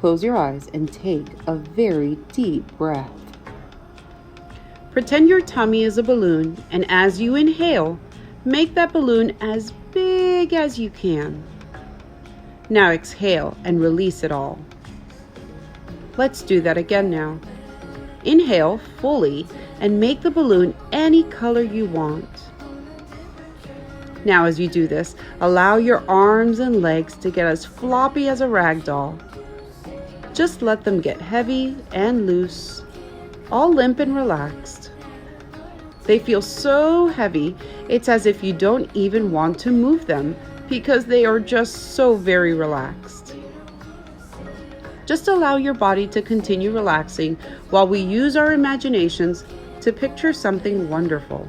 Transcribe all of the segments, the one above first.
close your eyes and take a very deep breath. Pretend your tummy is a balloon, and as you inhale, make that balloon as big as you can. Now exhale and release it all. Let's do that again now. Inhale fully and make the balloon any color you want. Now as you do this, allow your arms and legs to get as floppy as a rag doll. Just let them get heavy and loose, all limp and relaxed. They feel so heavy, it's as if you don't even want to move them because they are just so very relaxed. Just allow your body to continue relaxing while we use our imaginations to picture something wonderful.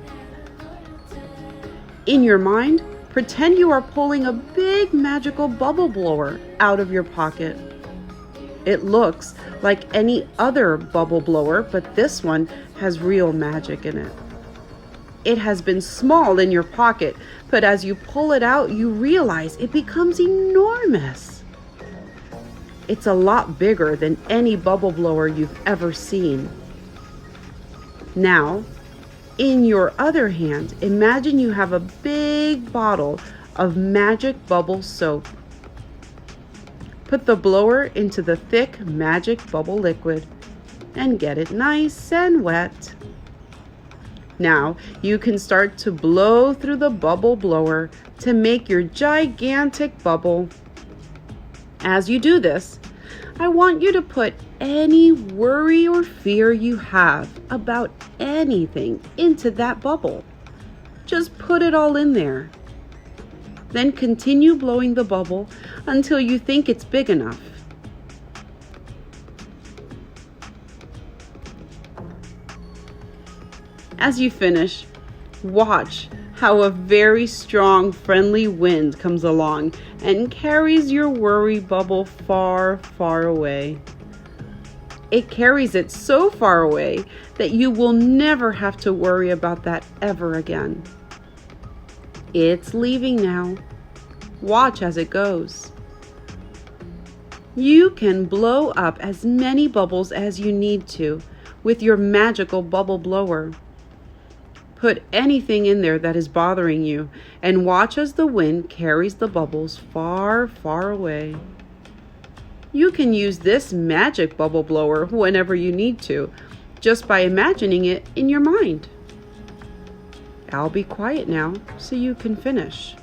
In your mind, pretend you are pulling a big magical bubble blower out of your pocket. It looks like any other bubble blower, but this one has real magic in it. It has been small in your pocket, but as you pull it out, you realize it becomes enormous. It's a lot bigger than any bubble blower you've ever seen. Now, in your other hand, imagine you have a big bottle of magic bubble soap. Put the blower into the thick magic bubble liquid and get it nice and wet. Now you can start to blow through the bubble blower to make your gigantic bubble. As you do this, I want you to put any worry or fear you have about anything into that bubble. Just put it all in there. Then continue blowing the bubble until you think it's big enough. As you finish, watch how a very strong, friendly wind comes along and carries your worry bubble far, far away. It carries it so far away that you will never have to worry about that ever again. It's leaving now. Watch as it goes. You can blow up as many bubbles as you need to with your magical bubble blower. Put anything in there that is bothering you and watch as the wind carries the bubbles far, far away. You can use this magic bubble blower whenever you need to, just by imagining it in your mind. I'll be quiet now so you can finish.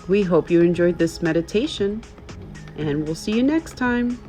We hope you enjoyed this meditation, and we'll see you next time.